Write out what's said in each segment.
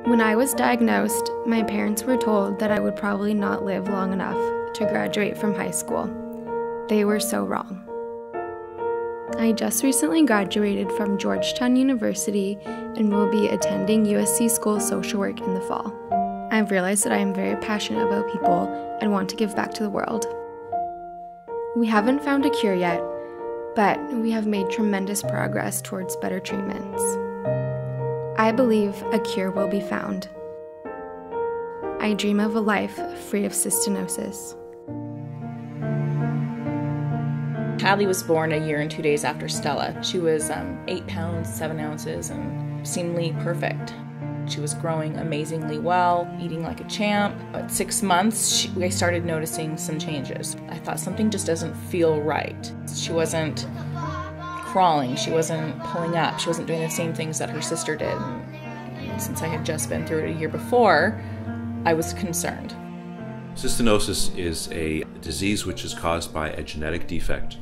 When I was diagnosed, my parents were told that I would probably not live long enough to graduate from high school. They were so wrong. I just recently graduated from Georgetown University and will be attending USC School of Social Work in the fall. I've realized that I am very passionate about people and want to give back to the world. We haven't found a cure yet, but we have made tremendous progress towards better treatments. I believe a cure will be found. I dream of a life free of cystinosis. Natalie was born a year and 2 days after Stella. She was 8 pounds, 7 ounces, and seemingly perfect. She was growing amazingly well, eating like a champ. At 6 months, I started noticing some changes. I thought something just doesn't feel right. She wasn't crawling, she wasn't pulling up, she wasn't doing the same things that her sister did. And since I had just been through it a year before, I was concerned. Cystinosis is a disease which is caused by a genetic defect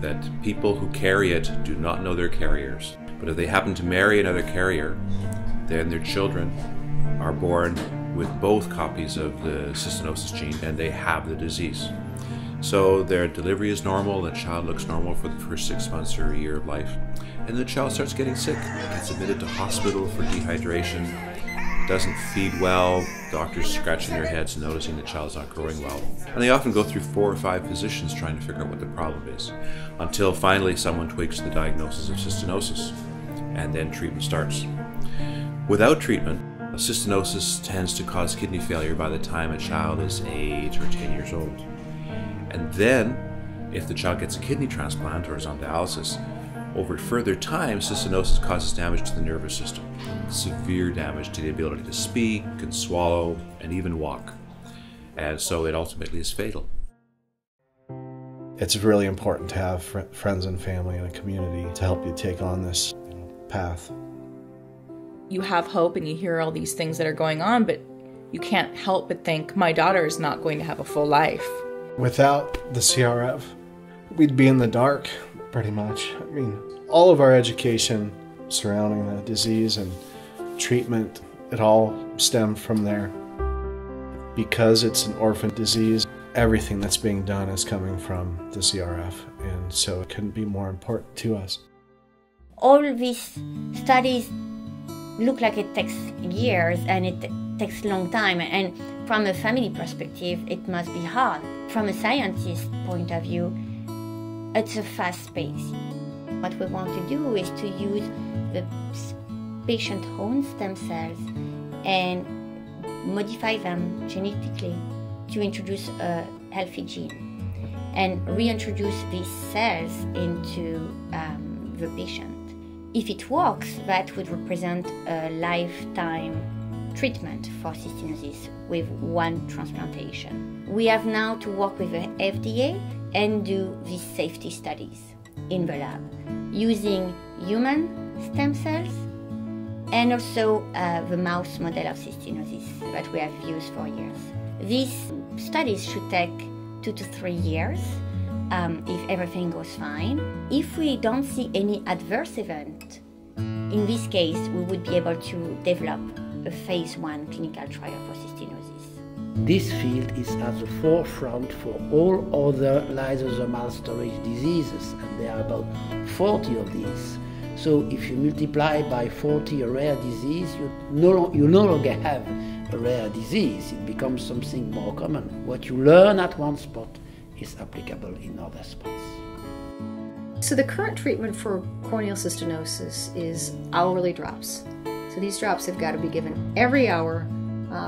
that people who carry it do not know they're carriers. But if they happen to marry another carrier, then their children are born with both copies of the cystinosis gene and they have the disease. So their delivery is normal, the child looks normal for the first 6 months or a year of life, and the child starts getting sick, gets admitted to hospital for dehydration, doesn't feed well, doctors scratching their heads and noticing the child's not growing well. And they often go through 4 or 5 physicians trying to figure out what the problem is, until finally someone twigs the diagnosis of cystinosis, and then treatment starts. Without treatment, cystinosis tends to cause kidney failure by the time a child is 8 or 10 years old. And then, if the child gets a kidney transplant or is on dialysis, over further time, cystinosis causes damage to the nervous system, severe damage to the ability to speak and swallow and even walk. And so it ultimately is fatal. It's really important to have friends and family and a community to help you take on this path. You have hope and you hear all these things that are going on, but you can't help but think, my daughter is not going to have a full life. Without the CRF, we'd be in the dark, pretty much. I mean, all of our education surrounding the disease and treatment, it all stemmed from there. Because it's an orphan disease, everything that's being done is coming from the CRF, and so it couldn't be more important to us. All these studies look like it takes years and it takes a long time, and from a family perspective it must be hard. From a scientist point of view, it's a fast pace. What we want to do is to use the patient's own stem cells and modify them genetically to introduce a healthy gene and reintroduce these cells into the patient. If it works, that would represent a lifetime treatment for cystinosis with one transplantation. We have now to work with the FDA and do these safety studies in the lab using human stem cells and also the mouse model of cystinosis that we have used for years. These studies should take 2 to 3 years if everything goes fine. If we don't see any adverse event, in this case we would be able to develop a phase 1 clinical trial for cystinosis. This field is at the forefront for all other lysosomal storage diseases, and there are about 40 of these. So if you multiply by 40 a rare disease, you no longer have a rare disease. It becomes something more common. What you learn at one spot is applicable in other spots. So the current treatment for corneal cystinosis is hourly drops. So these drops have got to be given every hour,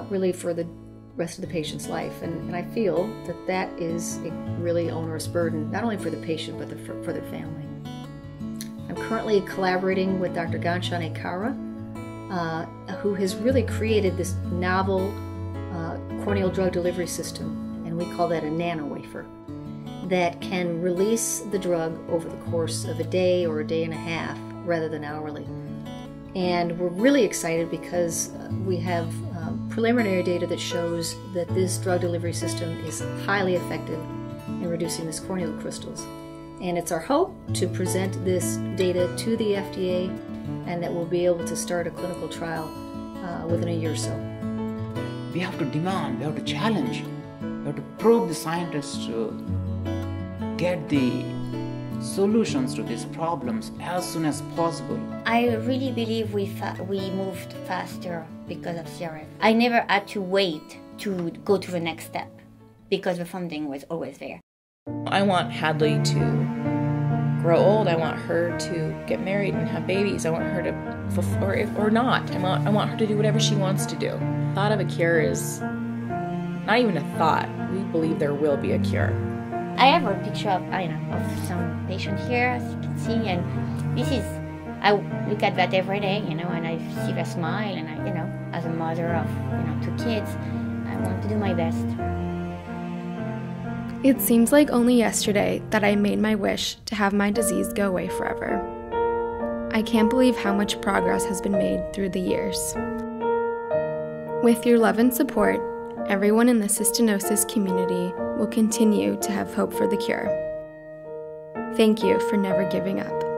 really for the rest of the patient's life. And I feel that that is a really onerous burden, not only for the patient, but for their family. I'm currently collaborating with Dr. Ghanshan Ekara, who has really created this novel corneal drug delivery system, and we call that a nano wafer, that can release the drug over the course of a day or a day and a half rather than hourly. And we're really excited because we have preliminary data that shows that this drug delivery system is highly effective in reducing these corneal crystals. And it's our hope to present this data to the FDA and that we'll be able to start a clinical trial within a year or so. We have to demand, we have to challenge, we have to probe the scientists to get the solutions to these problems as soon as possible. I really believe we moved faster because of CRF. I never had to wait to go to the next step because the funding was always there. I want Hadley to grow old. I want her to get married and have babies. I want her to, or not. I want her to do whatever she wants to do. The thought of a cure is not even a thought. We believe there will be a cure. I have a picture of some patient here, as you can see, and this is, I look at that every day, and I see the smile, and as a mother of, 2 kids, I want to do my best. It seems like only yesterday that I made my wish to have my disease go away forever. I can't believe how much progress has been made through the years. With your love and support, everyone in the cystinosis community will continue to have hope for the cure. Thank you for never giving up.